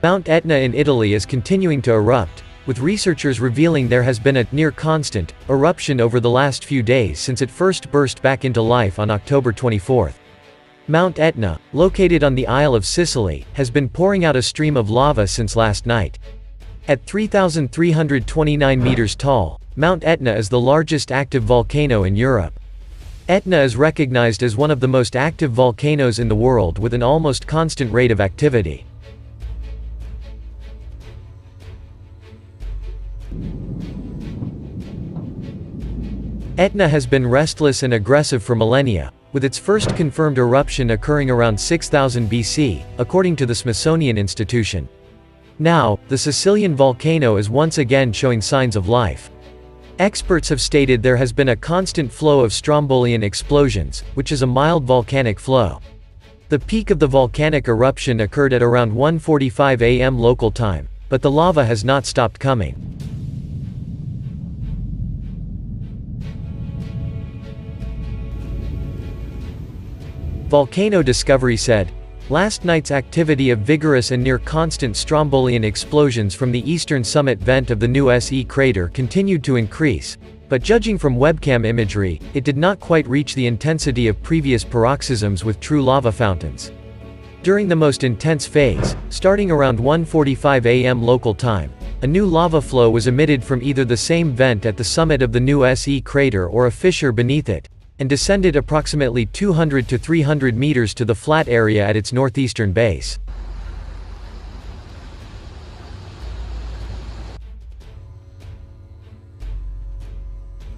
Mount Etna in Italy is continuing to erupt, with researchers revealing there has been a near-constant eruption over the last few days since it first burst back into life on October 24. Mount Etna, located on the Isle of Sicily, has been pouring out a stream of lava since last night. At 3,329 meters tall, Mount Etna is the largest active volcano in Europe. Etna is recognized as one of the most active volcanoes in the world with an almost constant rate of activity. Etna has been restless and aggressive for millennia, with its first confirmed eruption occurring around 6000 BC, according to the Smithsonian Institution. Now, the Sicilian volcano is once again showing signs of life. Experts have stated there has been a constant flow of strombolian explosions, which is a mild volcanic flow. The peak of the volcanic eruption occurred at around 1:45 a.m. local time, but the lava has not stopped coming. Volcano Discovery said, "Last night's activity of vigorous and near-constant strombolian explosions from the eastern summit vent of the new SE crater continued to increase, but judging from webcam imagery, it did not quite reach the intensity of previous paroxysms with true lava fountains. During the most intense phase, starting around 1:45 a.m. local time, a new lava flow was emitted from either the same vent at the summit of the new SE crater or a fissure beneath it, and descended approximately 200 to 300 meters to the flat area at its northeastern base.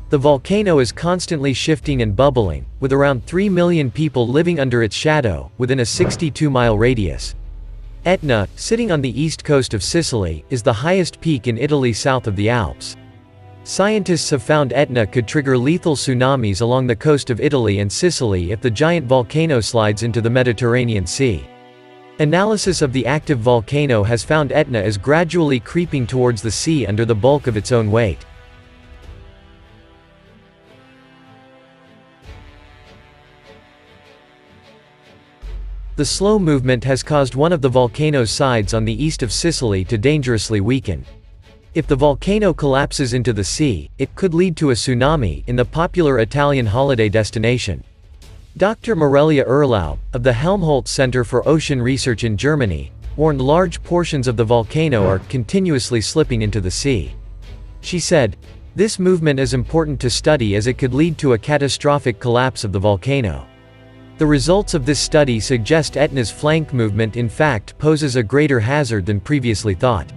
The volcano is constantly shifting and bubbling, with around 3 million people living under its shadow, within a 62-mile radius. Etna, sitting on the east coast of Sicily, is the highest peak in Italy south of the Alps. Scientists have found Etna could trigger lethal tsunamis along the coast of Italy and Sicily if the giant volcano slides into the Mediterranean Sea. Analysis of the active volcano has found Etna is gradually creeping towards the sea under the bulk of its own weight. The slow movement has caused one of the volcano's sides on the east of Sicily to dangerously weaken. If the volcano collapses into the sea, it could lead to a tsunami in the popular Italian holiday destination. Dr. Morelia Erlau, of the Helmholtz Center for Ocean Research in Germany, warned large portions of the volcano are continuously slipping into the sea. She said, "This movement is important to study as it could lead to a catastrophic collapse of the volcano." The results of this study suggest Etna's flank movement in fact poses a greater hazard than previously thought.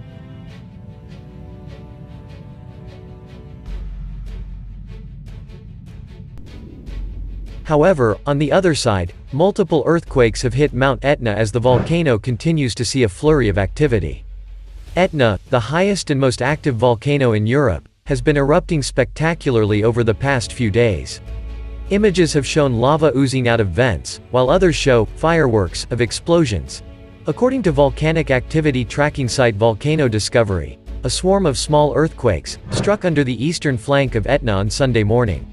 However, on the other side, multiple earthquakes have hit Mount Etna as the volcano continues to see a flurry of activity. Etna, the highest and most active volcano in Europe, has been erupting spectacularly over the past few days. Images have shown lava oozing out of vents, while others show fireworks of explosions. According to volcanic activity tracking site Volcano Discovery, a swarm of small earthquakes struck under the eastern flank of Etna on Sunday morning.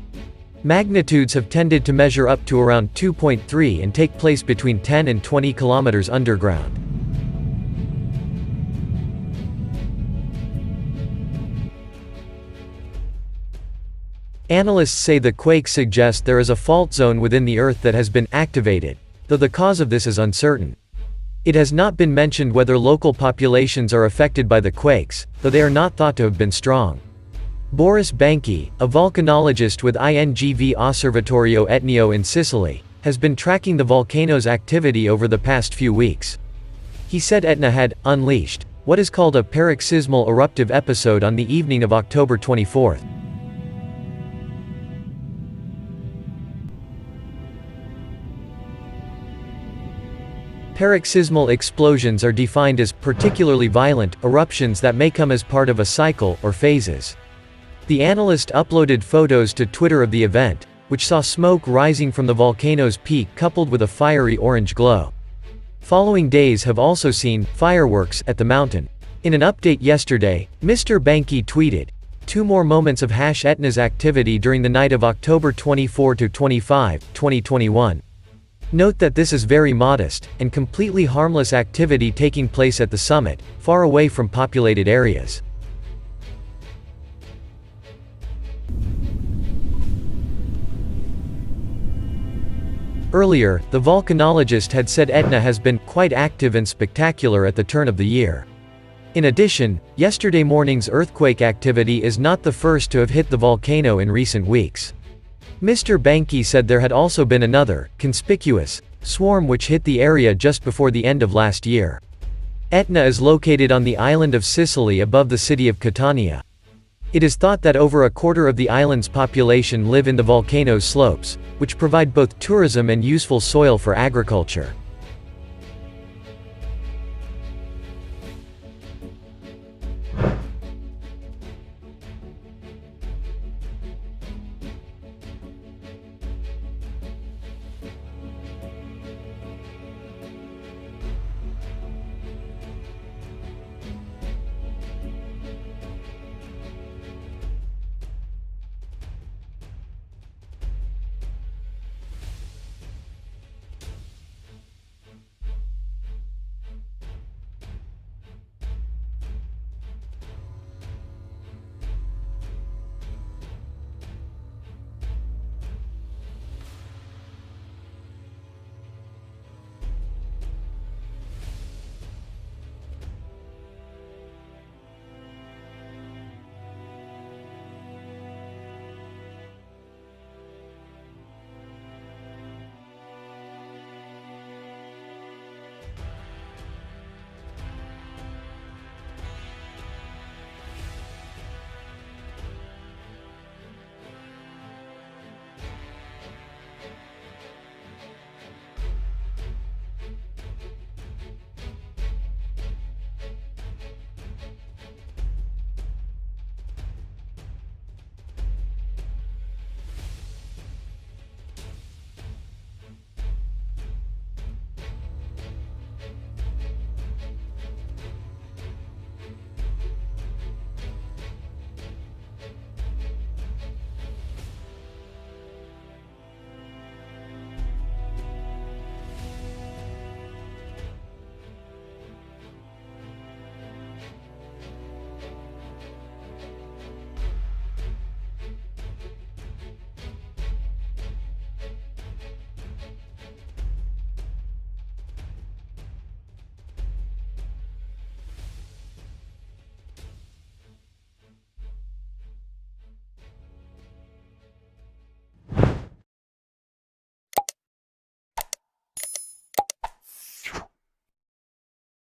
Magnitudes have tended to measure up to around 2.3 and take place between 10 and 20 kilometers underground. Analysts say the quake suggests there is a fault zone within the Earth that has been activated, though the cause of this is uncertain. It has not been mentioned whether local populations are affected by the quakes, though they are not thought to have been strong. Boris Benki, a volcanologist with INGV Osservatorio Etneo in Sicily, has been tracking the volcano's activity over the past few weeks. He said Etna had unleashed what is called a paroxysmal eruptive episode on the evening of October 24. Paroxysmal explosions are defined as particularly violent eruptions that may come as part of a cycle or phases. The analyst uploaded photos to Twitter of the event, which saw smoke rising from the volcano's peak coupled with a fiery orange glow. Following days have also seen fireworks at the mountain. In an update yesterday, Mr. Benki tweeted, "2 more moments of #Etna's activity during the night of October 24 to 25, 2021. Note that this is very modest, and completely harmless activity taking place at the summit, far away from populated areas. Earlier, the volcanologist had said Etna has been quite active and spectacular at the turn of the year. In addition, yesterday morning's earthquake activity is not the first to have hit the volcano in recent weeks. Mr. Banki said there had also been another, conspicuous, swarm which hit the area just before the end of last year. Etna is located on the island of Sicily above the city of Catania. It is thought that over a quarter of the island's population live in the volcano's slopes, which provide both tourism and useful soil for agriculture.